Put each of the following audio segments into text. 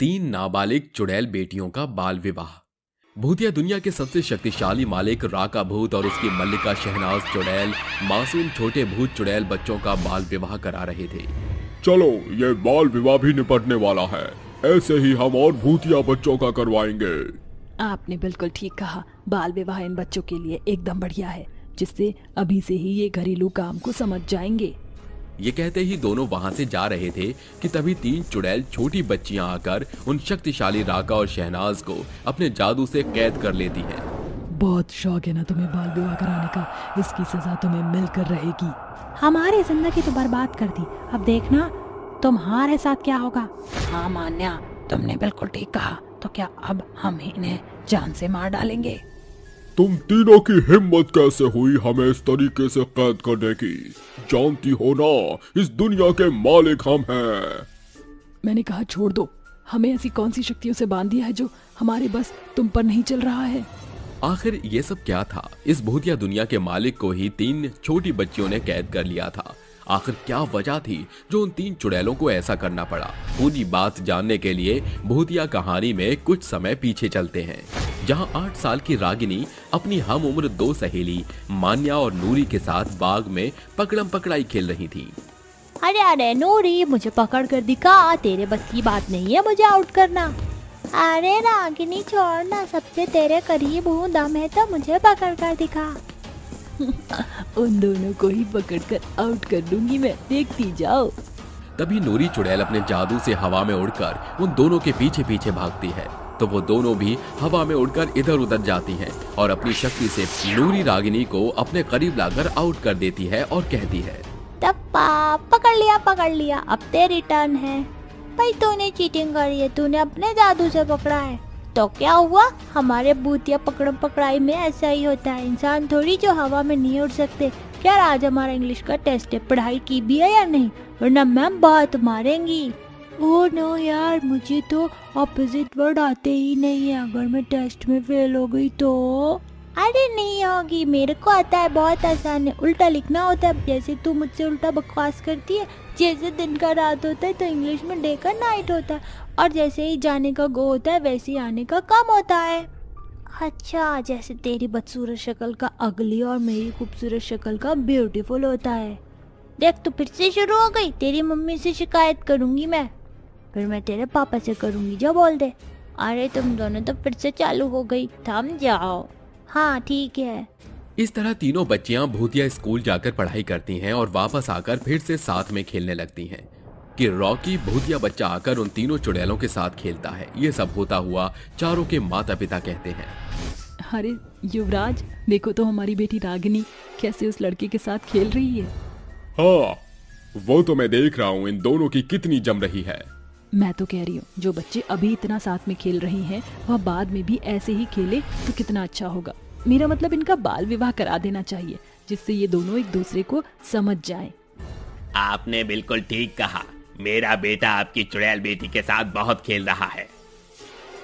तीन नाबालिग चुड़ैल बेटियों का बाल विवाह। भूतिया दुनिया के सबसे शक्तिशाली मालिक राका भूत और उसकी मल्लिका शहनाज चुड़ैल मासूम छोटे भूत चुड़ैल बच्चों का बाल विवाह करा रहे थे। चलो ये बाल विवाह भी निपटने वाला है, ऐसे ही हम और भूतिया बच्चों का करवाएंगे। आपने बिल्कुल ठीक कहा, बाल विवाह इन बच्चों के लिए एकदम बढ़िया है, जिससे अभी से ही ये घरेलू काम को समझ जाएंगे। ये कहते ही दोनों वहां से जा रहे थे कि तभी तीन चुड़ैल छोटी बच्चियां आकर उन शक्तिशाली राका और शहनाज को अपने जादू से कैद कर लेती हैं। बहुत शौक है ना तुम्हें बाल विवाह कराने का, इसकी सजा तुम्हें मिलकर रहेगी। हमारी जिंदगी तो बर्बाद कर दी, अब देखना तुम्हारे साथ क्या होगा। हाँ मान्या, तुमने बिल्कुल ठीक कहा। तो क्या अब हम इन्हें जान से मार डालेंगे? तुम तीनों की हिम्मत कैसे हुई हमें इस तरीके से कैद करने की? जानती हो ना, इस दुनिया के मालिक हम हैं। मैंने कहा छोड़ दो, हमें ऐसी कौन सी शक्तियों से बांध दिया है जो हमारे बस तुम पर नहीं चल रहा है। आखिर ये सब क्या था? इस भूतिया दुनिया के मालिक को ही तीन छोटी बच्चियों ने कैद कर लिया था। आखिर क्या वजह थी जो उन तीन चुड़ैलों को ऐसा करना पड़ा? पूरी बात जानने के लिए भूतिया कहानी में कुछ समय पीछे चलते हैं, जहां 8 साल की रागिनी अपनी हम उम्र 2 सहेली मान्या और नूरी के साथ बाग में पकड़म पकड़ाई खेल रही थी। अरे अरे नूरी, मुझे पकड़ कर दिखा, तेरे बस की बात नहीं है मुझे आउट करना। अरे रागिनी छोड़ना, सबसे तेरे करीब हूँ, दम है तो मुझे पकड़ कर दिखा। उन दोनों को ही पकड़कर आउट कर दूंगी मैं, देखती जाओ। तभी नूरी चुड़ैल अपने जादू से हवा में उड़कर उन दोनों के पीछे पीछे भागती है, तो वो दोनों भी हवा में उड़कर इधर उधर जाती हैं और अपनी शक्ति से नूरी रागिनी को अपने करीब लाकर आउट कर देती है और कहती है, टप्पा पकड़ लिया, अब तेरी टर्न है। भाई तूने चीटिंग करी है, तूने अपने जादू से पकड़ा है। तो क्या हुआ, हमारे भूतिया पकड़म पकड़ाई में ऐसा ही होता है, इंसान थोड़ी जो हवा में नहीं उड़ सकते। क्या आज हमारा इंग्लिश का टेस्ट है, पढ़ाई की भी है या नहीं, वरना मैम बहुत मारेंगी। ओह नो यार, मुझे तो ऑपोजिट वर्ड आते ही नहीं है, अगर मैं टेस्ट में फेल हो गई तो। अरे नहीं होगी, मेरे को आता है, बहुत आसान है, उल्टा लिखना होता है। जैसे तू मुझसे उल्टा बकवास करती है, जैसे दिन का रात होता है तो इंग्लिश में डे का नाइट होता है, और जैसे ही जाने का गो होता है वैसे ही आने का कम होता है। अच्छा, जैसे तेरी बदसूरत शक्ल का अगली और मेरी खूबसूरत शक्ल का ब्यूटीफुल होता है। देख तू फिर से शुरू हो गई, तेरी मम्मी से शिकायत करूंगी मैं, फिर मैं तेरे पापा से करूंगी, जो बोल दे। अरे तुम दोनों तो फिर से चालू हो गई, थम जाओ। हाँ ठीक है। इस तरह तीनों बच्चियां भूतिया स्कूल जाकर पढ़ाई करती हैं और वापस आकर फिर से साथ में खेलने लगती हैं कि रॉकी भूतिया बच्चा आकर उन तीनों चुड़ैलों के साथ खेलता है। ये सब होता हुआ चारों के माता पिता कहते हैं, अरे युवराज, देखो तो हमारी बेटी रागिनी कैसे उस लड़के के साथ खेल रही है। हाँ, वो तो मैं देख रहा हूँ, इन दोनों की कितनी जम रही है। मैं तो कह रही हूँ, जो बच्चे अभी इतना साथ में खेल रहे हैं वह बाद में भी ऐसे ही खेले तो कितना अच्छा होगा। मेरा मतलब इनका बाल विवाह करा देना चाहिए, जिससे ये दोनों एक दूसरे को समझ जाएं। आपने बिल्कुल ठीक कहा, मेरा बेटा आपकी चुड़ैल बेटी के साथ बहुत खेल रहा है।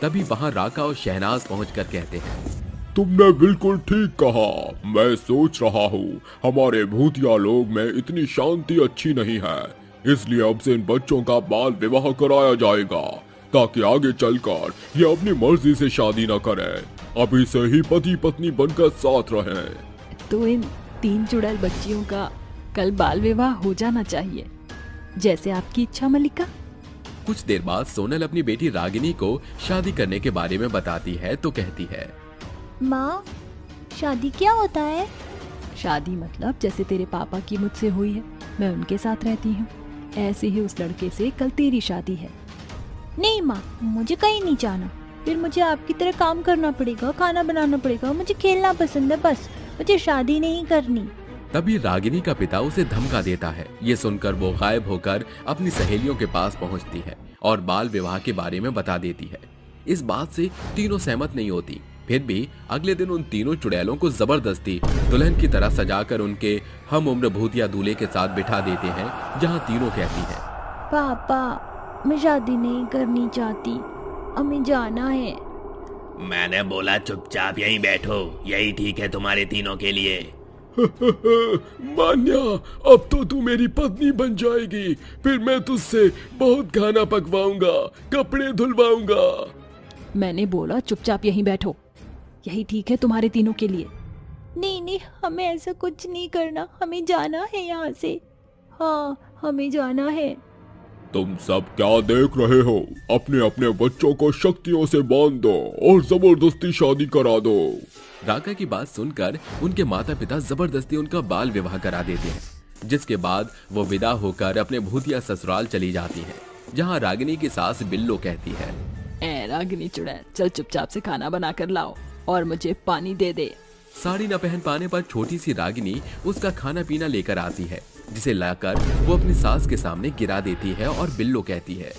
तभी वहाँ राका और शहनाज पहुंचकर कहते हैं, तुमने बिल्कुल ठीक कहा, मैं सोच रहा हूँ हमारे भूतिया लोग में इतनी शांति अच्छी नहीं है, इसलिए अब से इन बच्चों का बाल विवाह कराया जाएगा, ताकि आगे चलकर ये अपनी मर्जी से शादी न करें, अभी से ही पति पत्नी बनकर साथ रहें। तो इन तीन चुड़ैल बच्चियों का कल बाल विवाह हो जाना चाहिए, जैसे आपकी इच्छा मल्लिका। कुछ देर बाद सोनल अपनी बेटी रागिनी को शादी करने के बारे में बताती है तो कहती है, माँ शादी क्या होता है? शादी मतलब जैसे तेरे पापा की मुझसे हुई है, मैं उनके साथ रहती हूँ, ऐसे ही उस लड़के से कल तेरी शादी है। नहीं माँ, मुझे कहीं नहीं जाना, फिर मुझे आपकी तरह काम करना पड़ेगा, खाना बनाना पड़ेगा, मुझे खेलना पसंद है, बस मुझे शादी नहीं करनी। तभी रागिनी का पिता उसे धमका देता है। ये सुनकर वो गायब होकर अपनी सहेलियों के पास पहुंचती है और बाल विवाह के बारे में बता देती है। इस बात से तीनों सहमत नहीं होती, फिर भी अगले दिन उन तीनों चुड़ैलों को जबरदस्ती दुल्हन की तरह सजाकर उनके हम उम्र भूतिया दूल्हे के साथ बिठा देते हैं, जहाँ तीनों कहती हैं, पापा मैं शादी नहीं करनी चाहती, हमें जाना है। मैंने बोला चुपचाप यहीं बैठो, यही ठीक है तुम्हारे तीनों के लिए। मान्या, अब तो तू मेरी पत्नी बन जाएगी। फिर मैं तुझसे बहुत खाना पकवाऊंगा, कपड़े धुलवाऊंगा। मैंने बोला चुपचाप यहीं बैठो, यही ठीक है तुम्हारे तीनों के लिए। नहीं नहीं, हमें ऐसा कुछ नहीं करना, हमें जाना है यहाँ से। हाँ, हमें जाना है। तुम सब क्या देख रहे हो? अपने अपने बच्चों को शक्तियों से बांध दो और जबरदस्ती शादी करा दो। राका की बात सुनकर उनके माता पिता जबरदस्ती उनका बाल विवाह करा देते हैं, जिसके बाद वो विदा होकर अपने भूतिया ससुराल चली जाती हैं, जहाँ रागिनी की सास बिल्लो कहती है, ए रागिनी चुड़ैल, चल चुपचाप से खाना बना कर लाओ और मुझे पानी दे दे। साड़ी न पहन पाने पर छोटी सी रागिनी उसका खाना पीना लेकर आती है, जिसे लाकर वो अपनी सास के सामने गिरा देती है और बिल्लो कहती है,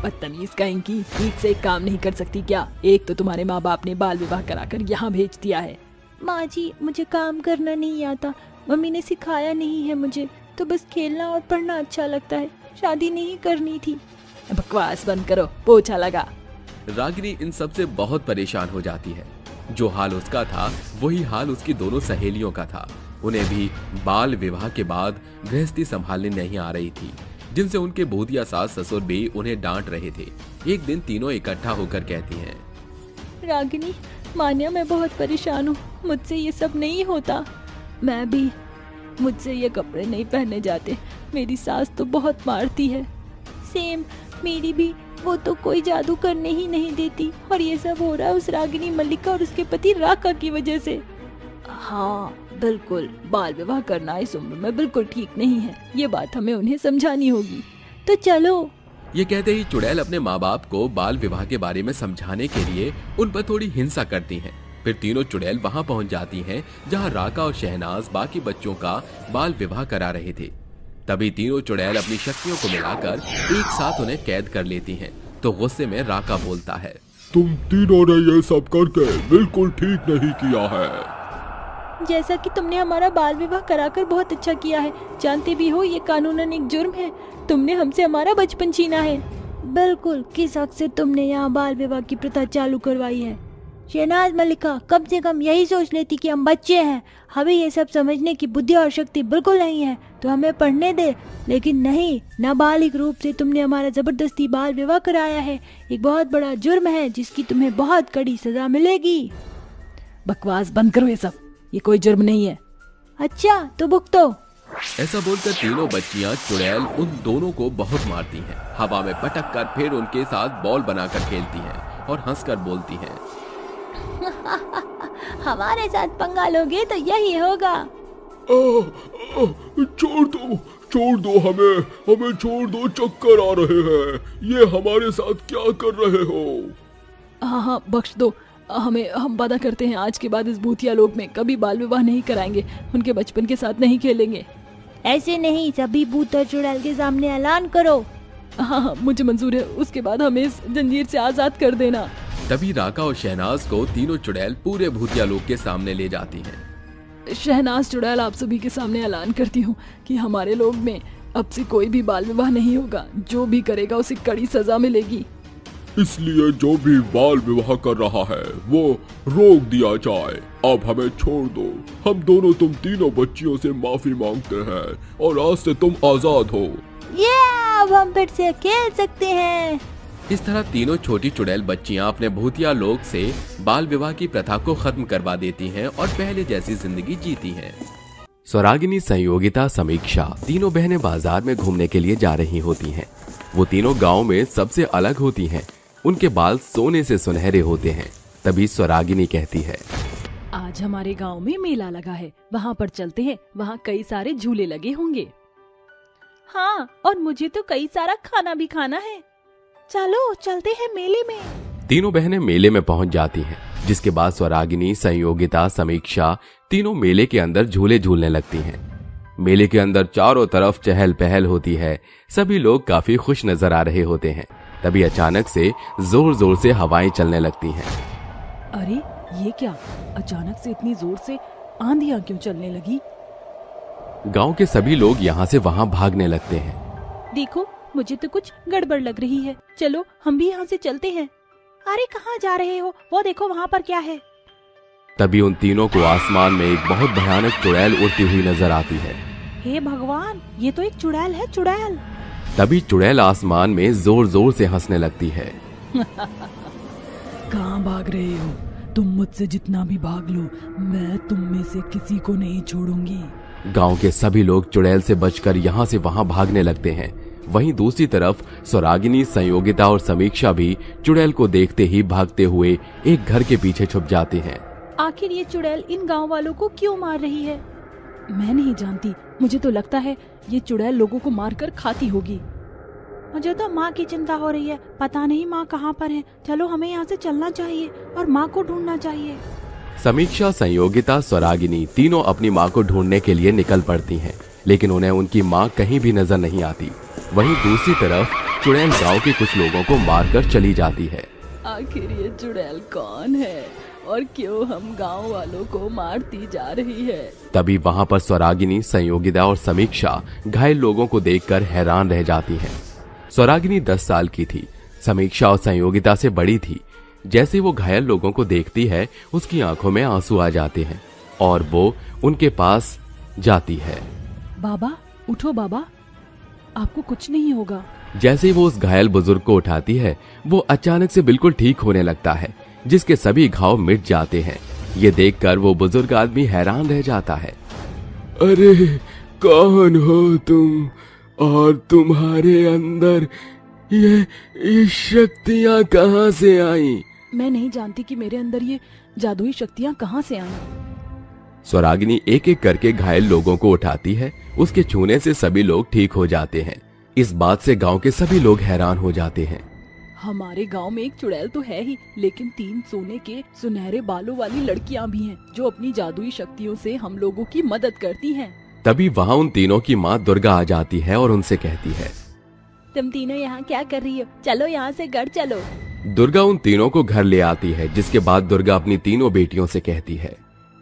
बदतमीज कहीं की, ठीक से एक काम नहीं कर सकती क्या? एक तो तुम्हारे माँ बाप ने बाल विवाह कराकर यहाँ भेज दिया है। माँ जी, मुझे काम करना नहीं आता, मम्मी ने सिखाया नहीं है मुझे, तो बस खेलना और पढ़ना अच्छा लगता है, शादी नहीं करनी थी। बकवास बंद करो, पोछा लगा। रागिनी इन सब से बहुत परेशान हो जाती है। जो हाल उसका था वही हाल उसकी दोनों सहेलियों का था। उन्हें भी बाल विवाह के बाद गृहस्थी संभालने नहीं आ रही थी, जिनसे उनके भूतिया सास ससुर भी उन्हें डांट रहे थे। एक दिन तीनों इकट्ठा होकर कहती हैं, रागिनी, मान्या, मैं बहुत परेशान हूँ, मुझसे ये सब नहीं होता। मैं भी, मुझसे ये कपड़े नहीं पहने जाते, मेरी सास तो बहुत मारती है। सेम, मेरी भी, वो तो कोई जादू करने ही नहीं देती, और ये सब हो रहा है उस रागिनी मल्लिका और उसके पति राका की वजह से। हाँ बिल्कुल, बाल विवाह करना इस उम्र में बिल्कुल ठीक नहीं है, ये बात हमें उन्हें समझानी होगी। तो चलो। ये कहते ही चुड़ैल अपने माँ बाप को बाल विवाह के बारे में समझाने के लिए उन पर थोड़ी हिंसा करती हैं। फिर तीनों चुड़ैल वहाँ पहुँच जाती हैं जहाँ राका और शहनाज बाकी बच्चों का बाल विवाह करा रहे थे। तभी तीनों चुड़ैल अपनी शक्तियों को मिलाकर एक साथ उन्हें कैद कर लेती हैं। तो गुस्से में राका बोलता है, तुम तीनों ने ये सब करके बिल्कुल ठीक नहीं किया है। जैसा कि तुमने हमारा बाल विवाह कराकर बहुत अच्छा किया है, जानते भी हो ये कानूनन एक जुर्म है, तुमने हमसे हमारा बचपन छीना है। बिल्कुल, किस हक से तुमने यहाँ बाल विवाह की प्रथा चालू करवाई है? शहनाज मल्लिका, कम से कम यही सोच लेती कि हम बच्चे हैं, हमें ये सब समझने की बुद्धि और शक्ति बिल्कुल नहीं है, तो हमें पढ़ने दे। लेकिन नहीं, नाबालिग रूप से तुमने हमारा जबरदस्ती बाल विवाह कराया है, एक बहुत बड़ा जुर्म है जिसकी तुम्हें बहुत कड़ी सजा मिलेगी। बकवास बंद करो, ये सब, ये कोई जुर्म नहीं है। अच्छा तो भुगतो। ऐसा बोलकर तीनों बच्चियां चुड़ैल उन दोनों को बहुत मारती हैं, हवा में पटक कर फिर उनके साथ बॉल बनाकर खेलती हैं और हंसकर बोलती हैं, हमारे साथ पंगा लोगे तो यही होगा। छोड़ दो हमें छोड़ दो, चक्कर आ रहे हैं, ये हमारे साथ क्या कर रहे हो? हाँ, बख्श दो हमें, हम वादा करते हैं आज के बाद इस भूतिया लोक में कभी बाल विवाह नहीं कराएंगे, उनके बचपन के साथ नहीं खेलेंगे। ऐसे नहीं, सभी भूत और चुड़ैल के सामने ऐलान करो। हाँ, मुझे मंजूर है, उसके बाद हमें इस जंजीर से आजाद कर देना। तभी राका और शहनाज को तीनों चुड़ैल पूरे भूतिया लोक के सामने ले जाती हैं। शहनाज चुड़ैल, आप सभी के सामने ऐलान करती हूँ कि हमारे लोक में अब से कोई भी बाल विवाह नहीं होगा, जो भी करेगा उसे कड़ी सजा मिलेगी। इसलिए जो भी बाल विवाह कर रहा है वो रोक दिया जाए। अब हमें छोड़ दो, हम दोनों तुम तीनों बच्चियों से माफी मांगते हैं और आज से तुम आजाद हो। ये अब हम फिर से खेल सकते हैं। इस तरह तीनों छोटी चुड़ैल बच्चियां अपने भूतिया लोक से बाल विवाह की प्रथा को खत्म करवा देती हैं और पहले जैसी जिंदगी जीती हैं। स्वरागिनी, संयोगिता, समीक्षा तीनों बहनें बाजार में घूमने के लिए जा रही होती हैं। वो तीनों गांव में सबसे अलग होती हैं, उनके बाल सोने से सुनहरे होते हैं। तभी स्वरागिनी कहती है, आज हमारे गांव में मेला लगा है, वहाँ पर चलते हैं, वहाँ कई सारे झूले लगे होंगे। हाँ, और मुझे तो कई सारा खाना भी खाना है, चलो चलते हैं मेले में। तीनों बहनें मेले में पहुंच जाती हैं, जिसके बाद स्वरागिनी, संयोगिता, समीक्षा तीनों मेले के अंदर झूले झूलने लगती हैं। मेले के अंदर चारों तरफ चहल पहल होती है, सभी लोग काफी खुश नजर आ रहे होते हैं। तभी अचानक से जोर जोर से हवाएं चलने लगती हैं। अरे ये क्या, अचानक से इतनी जोर से आंधियां क्यों चलने लगी? गांव के सभी लोग यहाँ से वहाँ भागने लगते हैं। देखो, मुझे तो कुछ गड़बड़ लग रही है, चलो हम भी यहाँ से चलते हैं। अरे कहाँ जा रहे हो? वो देखो वहाँ पर क्या है। तभी उन तीनों को आसमान में एक बहुत भयानक चुड़ैल उड़ती हुई नजर आती है। हे भगवान, ये तो एक चुड़ैल है, चुड़ैल। तभी चुड़ैल आसमान में जोर जोर से हंसने लगती है। कहाँ भाग रहे हो? तुम मुझसे जितना भी भाग लो, मैं तुम में से किसी को नहीं छोड़ूंगी। गांव के सभी लोग चुड़ैल से बचकर यहाँ से वहाँ भागने लगते हैं। वहीं दूसरी तरफ स्वरागिनी, संयोगिता और समीक्षा भी चुड़ैल को देखते ही भागते हुए एक घर के पीछे छुप जाते हैं। आखिर ये चुड़ैल इन गांव वालों को क्यों मार रही है? मैं नहीं जानती, मुझे तो लगता है ये चुड़ैल लोगों को मारकर खाती होगी। मुझे तो माँ की चिंता हो रही है, पता नहीं माँ कहाँ पर है। चलो हमें यहाँ से चलना चाहिए और माँ को ढूंढना चाहिए। समीक्षा, संयोगिता, स्वरागिनी तीनों अपनी माँ को ढूंढने के लिए निकल पड़ती हैं, लेकिन उन्हें उनकी माँ कहीं भी नजर नहीं आती। वहीं दूसरी तरफ चुड़ैल गांव के कुछ लोगों को मारकर चली जाती है। आखिर ये चुड़ैल कौन है और क्यों हम गांव वालों को मारती जा रही है? तभी वहां पर स्वरागिनी, संयोगिता और समीक्षा घायल लोगों को देखकर हैरान रह जाती हैं। स्वरागिनी 10 साल की थी, समीक्षा और संयोगिता से बड़ी थी। जैसे वो घायल लोगों को देखती है, उसकी आंखों में आंसू आ जाते हैं और वो उनके पास जाती है। बाबा, उठो बाबा, आपको कुछ नहीं होगा। जैसे ही वो उस घायल बुजुर्ग को उठाती है, वो अचानक से बिल्कुल ठीक होने लगता है, जिसके सभी घाव मिट जाते हैं। ये देखकर वो बुजुर्ग आदमी हैरान रह जाता है। अरे कौन हो तुम और तुम्हारे अंदर ये शक्तियाँ कहाँ से आई? मैं नहीं जानती कि मेरे अंदर ये जादुई शक्तियाँ कहाँ से आई। स्वरागिनी एक एक करके घायल लोगों को उठाती है। उसके छूने से सभी लोग ठीक हो जाते हैं। इस बात से गांव के सभी लोग हैरान हो जाते हैं। हमारे गांव में एक चुड़ैल तो है ही, लेकिन 3 सोने के सुनहरे बालों वाली लड़कियां भी हैं, जो अपनी जादुई शक्तियों से हम लोगों की मदद करती हैं। तभी वहाँ उन तीनों की माँ दुर्गा आ जाती है और उनसे कहती है, तुम तीनों यहाँ क्या कर रही हो? चलो यहाँ से घर चलो। दुर्गा उन तीनों को घर ले आती है, जिसके बाद दुर्गा अपनी तीनों बेटियों से कहती है,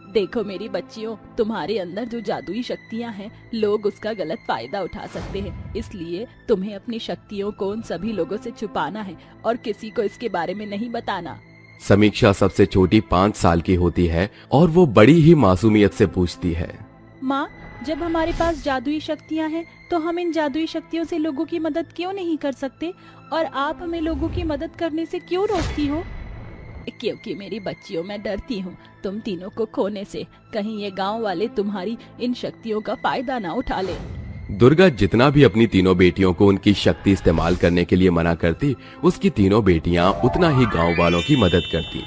देखो मेरी बच्चियों, तुम्हारे अंदर जो जादुई शक्तियाँ हैं, लोग उसका गलत फायदा उठा सकते हैं। इसलिए तुम्हें अपनी शक्तियों को उन सभी लोगों से छुपाना है और किसी को इसके बारे में नहीं बताना। समीक्षा सबसे छोटी 5 साल की होती है और वो बड़ी ही मासूमियत से पूछती है, माँ, जब हमारे पास जादुई शक्तियाँ हैं, तो हम इन जादुई शक्तियों से लोगों की मदद क्यों नहीं कर सकते? और आप हमें लोगों की मदद करने से क्यों रोकती हो? क्योंकि मेरी बच्चियों, मैं डरती हूँ तुम तीनों को खोने से। कहीं ये गांव वाले तुम्हारी इन शक्तियों का फायदा ना उठा ले। दुर्गा जितना भी अपनी तीनों बेटियों को उनकी शक्ति इस्तेमाल करने के लिए मना करती, उसकी तीनों बेटियां उतना ही गांव वालों की मदद करती।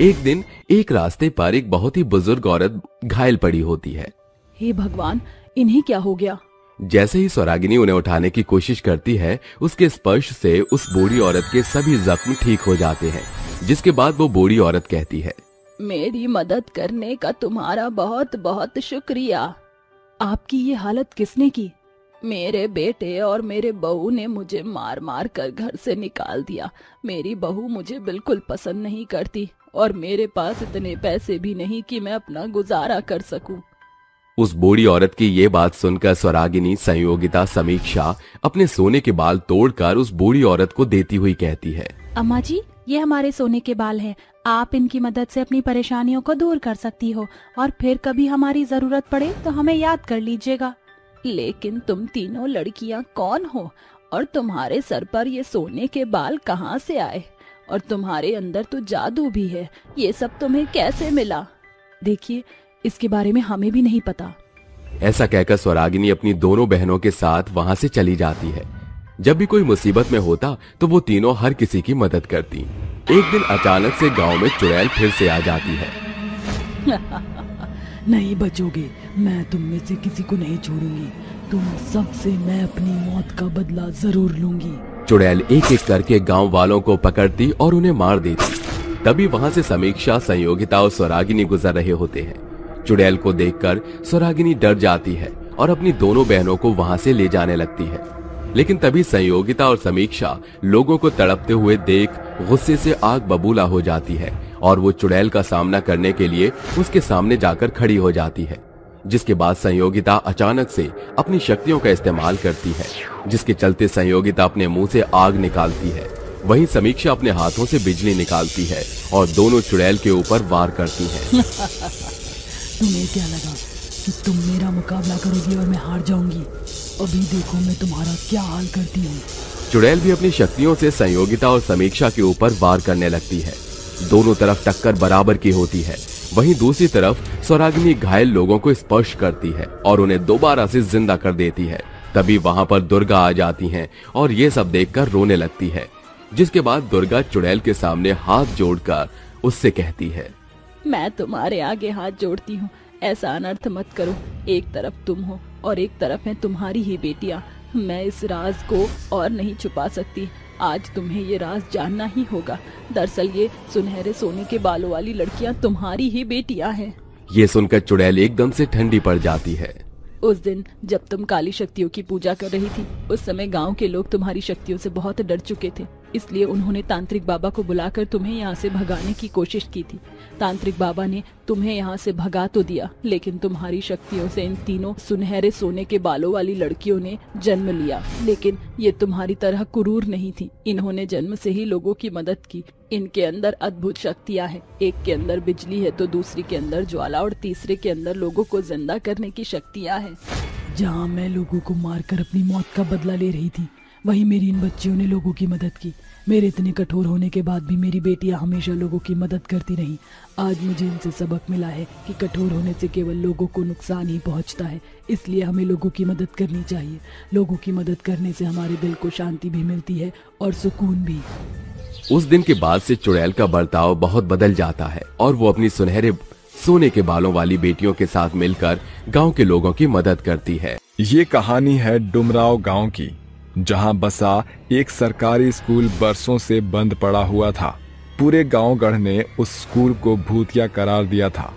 एक दिन एक रास्ते पर एक बहुत ही बुजुर्ग औरत घायल पड़ी होती है। हे भगवान, इन्हें क्या हो गया? जैसे ही स्वरागिनी उन्हें उठाने की कोशिश करती है, उसके स्पर्श से उस बूढ़ी औरत के सभी जख्म ठीक हो जाते हैं। जिसके बाद वो बूढ़ी औरत कहती है, मेरी मदद करने का तुम्हारा बहुत बहुत शुक्रिया। आपकी ये हालत किसने की? मेरे बेटे और मेरे बहू ने मुझे मार मार कर घर से निकाल दिया। मेरी बहू मुझे बिल्कुल पसंद नहीं करती और मेरे पास इतने पैसे भी नहीं कि मैं अपना गुजारा कर सकूं। उस बूढ़ी औरत की ये बात सुनकर स्वरागिनी, संयोगिता, समीक्षा अपने सोने के बाल तोड़कर उस बूढ़ी औरत को देती हुई कहती है, अम्मा जी, ये हमारे सोने के बाल हैं। आप इनकी मदद से अपनी परेशानियों को दूर कर सकती हो और फिर कभी हमारी जरूरत पड़े तो हमें याद कर लीजिएगा। लेकिन तुम तीनों लड़कियां कौन हो और तुम्हारे सर पर ये सोने के बाल कहाँ से आए? और तुम्हारे अंदर तो जादू भी है, ये सब तुम्हें कैसे मिला? देखिए, इसके बारे में हमें भी नहीं पता। ऐसा कहकर स्वरागिनी अपनी दोनों बहनों के साथ वहाँ से चली जाती है। जब भी कोई मुसीबत में होता तो वो तीनों हर किसी की मदद करती। एक दिन अचानक से गांव में चुड़ैल फिर से आ जाती है। नहीं बचोगे, मैं तुम में से किसी को नहीं छोड़ूंगी। तुम सबसे मैं अपनी मौत का बदला जरूर लूंगी। चुड़ैल एक एक करके गांव वालों को पकड़ती और उन्हें मार देती। तभी वहां से समीक्षा, संयोगिता और स्वरागिनी गुजर रहे होते हैं। चुड़ैल को देखकर स्वरागिनी डर जाती है और अपनी दोनों बहनों को वहां से ले जाने लगती है। लेकिन तभी संयोगिता और समीक्षा लोगों को तड़पते हुए देख गुस्से से आग बबूला हो जाती है और वो चुड़ैल का सामना करने के लिए उसके सामने जाकर खड़ी हो जाती है। जिसके बाद संयोगिता अचानक से अपनी शक्तियों का इस्तेमाल करती है, जिसके चलते संयोगिता अपने मुंह से आग निकालती है। वहीं समीक्षा अपने हाथों से बिजली निकालती है और दोनों चुड़ैल के ऊपर वार करती है। तुम्हें क्या लगा कि तुम मेरा मुकाबला करोगी और मैं हार जाऊंगी? अभी देखो मैं तुम्हारा क्या हाल करती हूँ। चुड़ैल भी अपनी शक्तियों से संयोगिता और समीक्षा के ऊपर वार करने लगती है। दोनों तरफ टक्कर बराबर की होती है। वहीं दूसरी तरफ स्वरागिनी घायल लोगों को स्पर्श करती है और उन्हें दोबारा से जिंदा कर देती है। तभी वहां पर दुर्गा आ जाती हैं और ये सब देखकर रोने लगती है, जिसके बाद दुर्गा चुड़ैल के सामने हाथ जोड़कर उससे कहती है, मैं तुम्हारे आगे हाथ जोड़ती हूँ, ऐसा अनर्थ मत करो। एक तरफ तुम हो और एक तरफ है तुम्हारी ही बेटियां। मैं इस राज को और नहीं छुपा सकती। आज तुम्हें ये राज जानना ही होगा। दरअसल ये सुनहरे सोने के बालों वाली लड़कियां तुम्हारी ही बेटियां हैं। ये सुनकर चुड़ैल एकदम से ठंडी पड़ जाती है। उस दिन जब तुम काली शक्तियों की पूजा कर रही थी, उस समय गांव के लोग तुम्हारी शक्तियों से बहुत डर चुके थे। इसलिए उन्होंने तांत्रिक बाबा को बुलाकर तुम्हें यहाँ से भगाने की कोशिश की थी। तांत्रिक बाबा ने तुम्हें यहाँ से भगा तो दिया, लेकिन तुम्हारी शक्तियों से इन तीनों सुनहरे सोने के बालों वाली लड़कियों ने जन्म लिया। लेकिन ये तुम्हारी तरह क्रूर नहीं थी। इन्होंने जन्म से ही लोगों की मदद की। इनके अंदर अद्भुत शक्तियाँ हैं। एक के अंदर बिजली है तो दूसरी के अंदर ज्वाला और तीसरे के अंदर लोगों को जिंदा करने की शक्तियाँ हैं। जहाँ मैं लोगों को मारकर अपनी मौत का बदला ले रही थी, वहीं मेरी इन बच्चियों ने लोगों की मदद की। मेरे इतने कठोर होने के बाद भी मेरी बेटियां हमेशा लोगों की मदद करती रहीं। आज मुझे इनसे सबक मिला है कि कठोर होने से केवल लोगों को नुकसान ही पहुंचता है। इसलिए हमें लोगों की मदद करनी चाहिए। लोगों की मदद करने से हमारे दिल को शांति भी मिलती है और सुकून भी। उस दिन के बाद से चुड़ैल का बर्ताव बहुत बदल जाता है और वो अपनी सुनहरे सोने के बालों वाली बेटियों के साथ मिलकर गांव के लोगों की मदद करती है। ये कहानी है डुमराव गांव की, जहां बसा एक सरकारी स्कूल बरसों से बंद पड़ा हुआ था। पूरे गांव गढ़ ने उस स्कूल को भूतिया करार दिया था।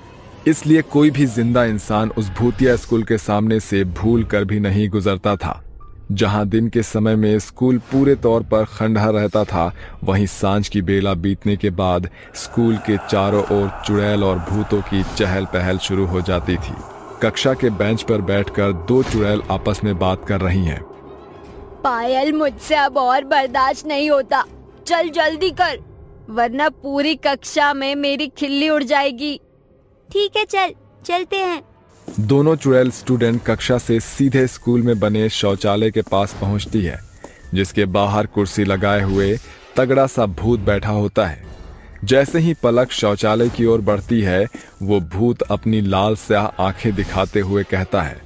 इसलिए कोई भी जिंदा इंसान उस भूतिया स्कूल के सामने से भूल कर भी नहीं गुजरता था। जहां दिन के समय में स्कूल पूरे तौर पर खंडहर रहता था, वहीं सांझ की बेला बीतने के बाद स्कूल के चारों ओर चुड़ैल और भूतों की चहल पहल शुरू हो जाती थी। कक्षा के बेंच पर बैठकर दो चुड़ैल आपस में बात कर रही हैं। पायल, मुझसे अब और बर्दाश्त नहीं होता। चल जल्दी कर, वरना पूरी कक्षा में मेरी खिल्ली उड़ जाएगी। ठीक है, चलते हैं। दोनों चुड़ैल स्टूडेंट कक्षा से सीधे स्कूल में बने शौचालय के पास पहुंचती है, जिसके बाहर कुर्सी लगाए हुए तगड़ा सा भूत बैठा होता है। जैसे ही पलक शौचालय की ओर बढ़ती है, वो भूत अपनी लाल स्याह आंखें दिखाते हुए कहता है,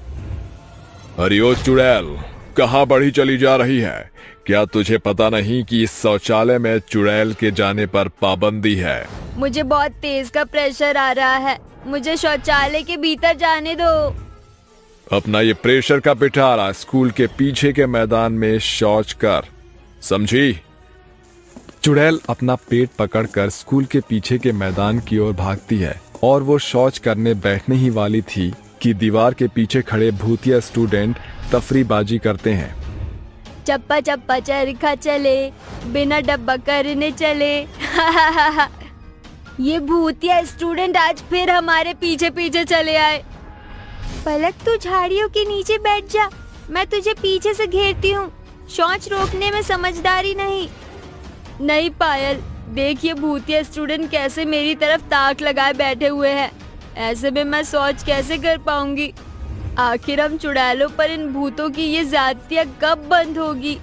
अरे ओ चुड़ैल, कहाँ बढ़ी चली जा रही है? क्या तुझे पता नहीं कि इस शौचालय में चुड़ैल के जाने पर पाबंदी है? मुझे बहुत तेज का प्रेशर आ रहा है, मुझे शौचालय के भीतर जाने दो। अपना ये प्रेशर का पिटारा स्कूल के पीछे के मैदान में शौच कर, समझी? चुड़ैल अपना पेट पकड़कर स्कूल के पीछे के मैदान की ओर भागती है और वो शौच करने बैठने ही वाली थी कि दीवार के पीछे खड़े भूतिया स्टूडेंट तफरीबाजी करते हैं। चप्पा चप्पा चरखा चले, बिना डब्बा करने चले। ये भूतिया स्टूडेंट आज फिर हमारे पीछे पीछे चले आए। पलक, तू झाड़ियों के नीचे बैठ जा, मैं तुझे पीछे से घेरती हूँ। शौच रोकने में समझदारी नहीं पायल, देख ये भूतिया स्टूडेंट कैसे मेरी तरफ ताक लगाए बैठे हुए हैं। ऐसे में मैं शौच कैसे कर पाऊंगी? आखिर हम चुड़ैलों पर इन भूतों की ये ज़्यादतियाँ कब बंद होगी?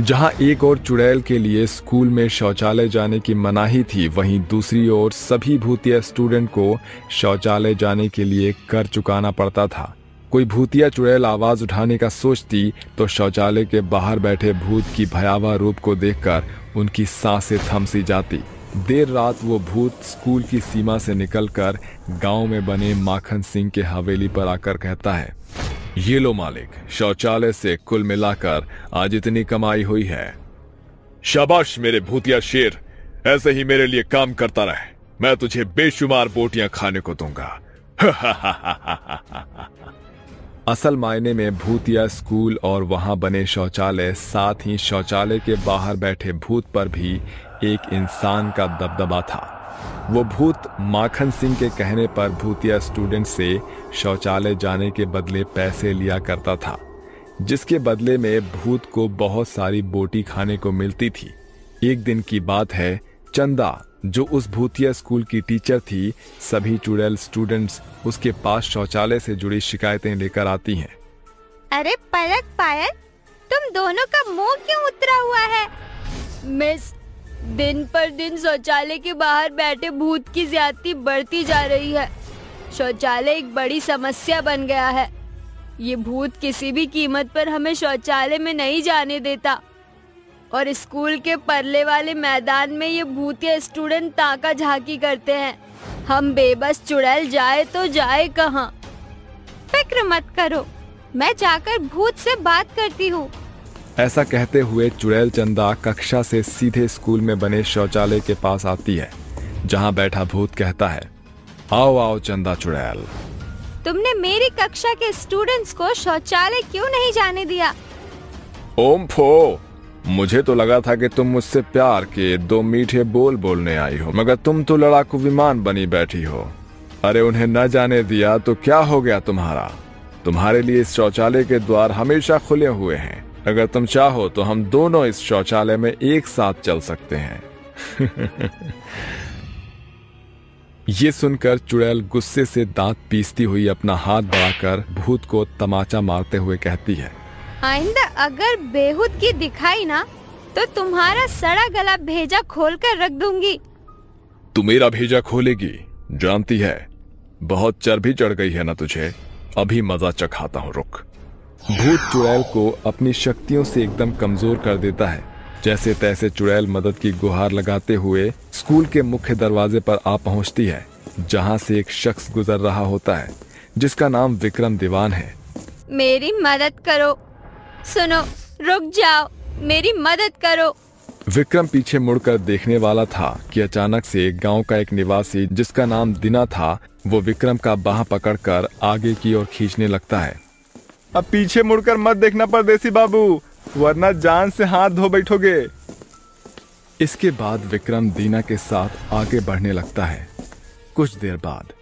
जहां एक और चुड़ैल के लिए स्कूल में शौचालय जाने की मनाही थी, वहीं दूसरी ओर सभी भूतिया स्टूडेंट को शौचालय जाने के लिए कर चुकाना पड़ता था। कोई भूतिया चुड़ैल आवाज उठाने का सोचती तो शौचालय के बाहर बैठे भूत की भयावह रूप को देखकर उनकी सांसें थम सी जाती। देर रात वो भूत स्कूल की सीमा से निकलकर गांव में बने माखन सिंह के हवेली पर आकर कहता है, ये लो मालिक, शौचालय से कुल मिलाकर आज इतनी कमाई हुई है। शाबाश मेरे भूतिया शेर, ऐसे ही मेरे लिए काम करता रहे, मैं तुझे बेशुमार बोटियां खाने को दूंगा। असल मायने में भूतिया स्कूल और वहां बने शौचालय, साथ ही शौचालय के बाहर बैठे भूत पर भी एक इंसान का दबदबा था। वो भूत माखन सिंह के कहने पर भूतिया स्टूडेंट से शौचालय जाने के बदले पैसे लिया करता था, जिसके बदले में भूत को बहुत सारी बोटी खाने को मिलती थी। एक दिन की बात है, चंदा जो उस भूतिया स्कूल की टीचर थी, सभी चुड़ैल स्टूडेंट्स उसके पास शौचालय से जुड़ी शिकायतें लेकर आती हैं। अरे पलक पायल, तुम दोनों का मुंह क्यों उतरा हुआ है? मिस, दिन पर दिन शौचालय के बाहर बैठे भूत की ज्यादती बढ़ती जा रही है। शौचालय एक बड़ी समस्या बन गया है। ये भूत किसी भी कीमत पर हमें शौचालय में नहीं जाने देता और स्कूल के परले वाले मैदान में ये भूतिया स्टूडेंट ताका झाकी करते हैं। हम बेबस चुड़ैल जाए तो जाए कहाँ? फिक्र मत करो, मैं जाकर भूत से बात करती हूँ। ऐसा कहते हुए चुड़ैल चंदा कक्षा से सीधे स्कूल में बने शौचालय के पास आती है, जहाँ बैठा भूत कहता है, आओ आओ चंदा चुड़ैल। तुमने मेरी कक्षा के स्टूडेंट्स को शौचालय क्यों नहीं जाने दिया? ओम फो, मुझे तो लगा था कि तुम मुझसे प्यार के 2 मीठे बोल बोलने आई हो, मगर तुम तो लड़ाकू विमान बनी बैठी हो। अरे उन्हें न जाने दिया तो क्या हो गया तुम्हारा? तुम्हारे लिए इस शौचालय के द्वार हमेशा खुले हुए हैं। अगर तुम चाहो तो हम दोनों इस शौचालय में एक साथ चल सकते हैं। ये सुनकर चुड़ैल गुस्से से दांत पीसती हुई अपना हाथ बढ़ाकर भूत को तमाचा मारते हुए कहती है, आइंदा अगर बेहूद की दिखाई ना तो तुम्हारा सड़ा गला भेजा खोलकर रख दूंगी। तू मेरा भेजा खोलेगी? जानती है बहुत चर्बी चढ़ गई है ना तुझे, अभी मजा चखाता हूँ, रुक। भूत चुड़ैल को अपनी शक्तियों से एकदम कमजोर कर देता है। जैसे तैसे चुड़ैल मदद की गुहार लगाते हुए स्कूल के मुख्य दरवाजे पर आ पहुंचती है, जहां से एक शख्स गुजर रहा होता है जिसका नाम विक्रम दीवान है। मेरी मदद करो, सुनो, रुक जाओ, मेरी मदद करो। विक्रम पीछे मुड़कर देखने वाला था कि अचानक से गांव का एक निवासी जिसका नाम दिना था, वो विक्रम का बाह पकड़कर आगे की ओर खींचने लगता है। अब पीछे मुड़कर मत देखना परदेसी बाबू, वरना जान से हाथ धो बैठोगे। इसके बाद विक्रम दीना के साथ आगे बढ़ने लगता है। कुछ देर बाद,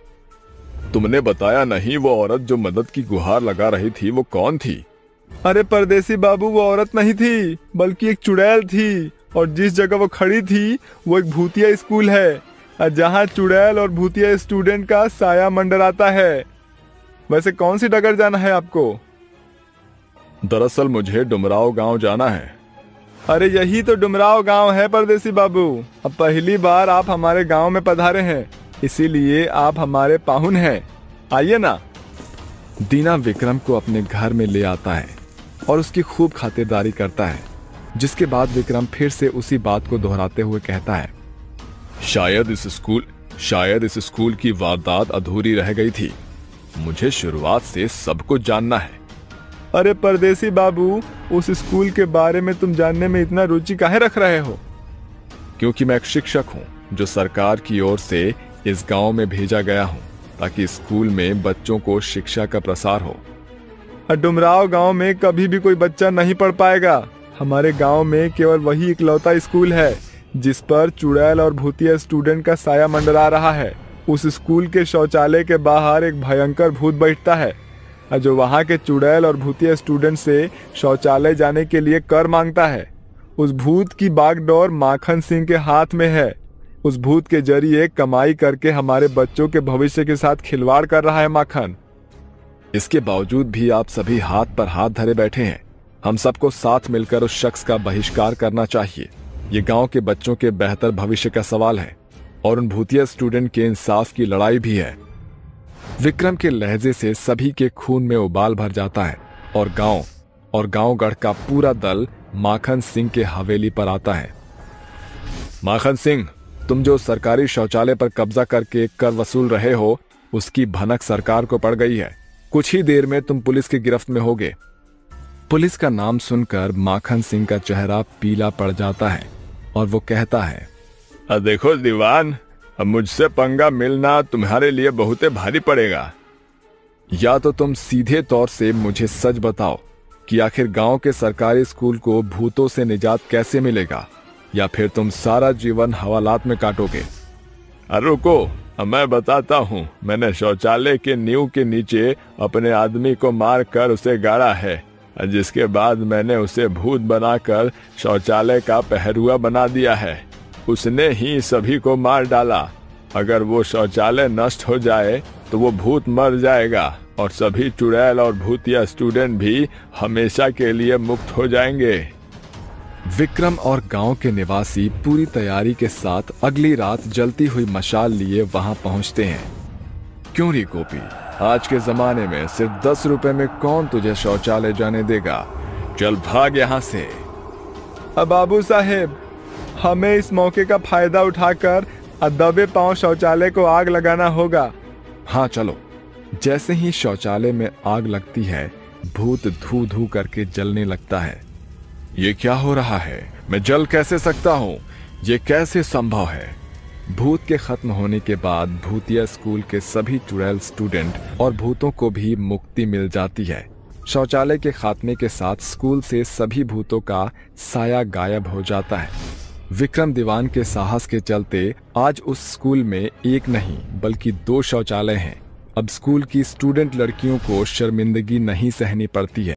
तुमने बताया नहीं वो औरत जो मदद की गुहार लगा रही थी वो कौन थी? अरे परदेसी बाबू, वो औरत नहीं थी बल्कि एक चुड़ैल थी, और जिस जगह वो खड़ी थी वो एक भूतिया स्कूल है, जहाँ चुड़ैल और भूतिया स्टूडेंट का साया मंडराता है। वैसे कौन सी डगर जाना है आपको? दरअसल मुझे डुमराव गांव जाना है। अरे यही तो डुमराव गांव है परदेसी बाबू। अब पहली बार आप हमारे गांव में पधारे हैं, इसीलिए आप हमारे पाहुन हैं, आइए ना। दीना विक्रम को अपने घर में ले आता है और उसकी खूब खातिरदारी करता है, जिसके बाद विक्रम फिर से उसी बात को दोहराते हुए कहता है, शायद इस स्कूल की वारदात अधूरी रह गई थी। मुझे शुरुआत से सब कुछ जानना है। अरे परदेसी बाबू, उस स्कूल के बारे में तुम जानने में इतना रुचि काहे रख रहे हो? क्योंकि मैं एक शिक्षक हूँ जो सरकार की ओर से इस गांव में भेजा गया हूँ ताकि स्कूल में बच्चों को शिक्षा का प्रसार हो। डुमराव गांव में कभी भी कोई बच्चा नहीं पढ़ पाएगा। हमारे गांव में केवल वही इकलौता स्कूल है जिस पर चुड़ैल और भूतिया स्टूडेंट का साया मंडरा रहा है। उस स्कूल के शौचालय के बाहर एक भयंकर भूत बैठता है, जो वहां के चुड़ैल और भूतिया स्टूडेंट से शौचालय जाने के लिए कर मांगता है। उस भूत की बागडोर माखन सिंह के हाथ में है। उस भूत के जरिए कमाई करके हमारे बच्चों के भविष्य के साथ खिलवाड़ कर रहा है माखन। इसके बावजूद भी आप सभी हाथ पर हाथ धरे बैठे हैं। हम सबको साथ मिलकर उस शख्स का बहिष्कार करना चाहिए। ये गांव के बच्चों के बेहतर भविष्य का सवाल है और उन भूतिया स्टूडेंट के इंसाफ की लड़ाई भी है। विक्रम के लहजे से सभी के खून में उबाल भर जाता है और गांवगढ़ का पूरा दल माखन सिंह के हवेली पर आता है। माखन सिंह, तुम जो सरकारी शौचालय पर कब्जा करके कर वसूल रहे हो, उसकी भनक सरकार को पड़ गई है। कुछ ही देर में तुम पुलिस की गिरफ्त में होगे। पुलिस का नाम सुनकर माखन सिंह का चेहरा पीला पड़ जाता है और वो कहता है, देखो दीवान, अब मुझसे पंगा मिलना तुम्हारे लिए बहुत भारी पड़ेगा। या तो तुम सीधे तौर से मुझे सच बताओ कि आखिर गांव के सरकारी स्कूल को भूतों से निजात कैसे मिलेगा, या फिर तुम सारा जीवन हवालात में काटोगे। रुको, मैं बताता हूँ। मैंने शौचालय के नींव के नीचे अपने आदमी को मार कर उसे गाड़ा है। जिसके बाद मैंने उसे भूत बनाकर शौचालय का पहरुआ बना दिया है। उसने ही सभी को मार डाला। अगर वो शौचालय नष्ट हो जाए तो वो भूत मर जाएगा और सभी चुड़ैल और भूतिया स्टूडेंट भी हमेशा के लिए मुक्त हो जाएंगे। विक्रम और गांव के निवासी पूरी तैयारी के साथ अगली रात जलती हुई मशाल लिए वहां पहुंचते हैं। क्यों री गोपी, आज के जमाने में सिर्फ 10 रुपए में कौन तुझे शौचालय जाने देगा? चल भाग यहाँ से। बाबू साहेब, हमें इस मौके का फायदा उठाकर दबे पांव शौचालय को आग लगाना होगा। हाँ चलो। जैसे ही शौचालय में आग लगती है, भूत धू धू करके जलने लगता है। ये क्या हो रहा है? मैं जल कैसे सकता हूँ? ये कैसे संभव है? भूत के खत्म होने के बाद भूतिया स्कूल के सभी चुड़ैल स्टूडेंट और भूतों को भी मुक्ति मिल जाती है। शौचालय के खात्मे के साथ स्कूल से सभी भूतों का साया गायब हो जाता है। विक्रम दीवान के साहस के चलते आज उस स्कूल में एक नहीं बल्कि 2 शौचालय हैं। अब स्कूल की स्टूडेंट लड़कियों को शर्मिंदगी नहीं सहनी पड़ती है।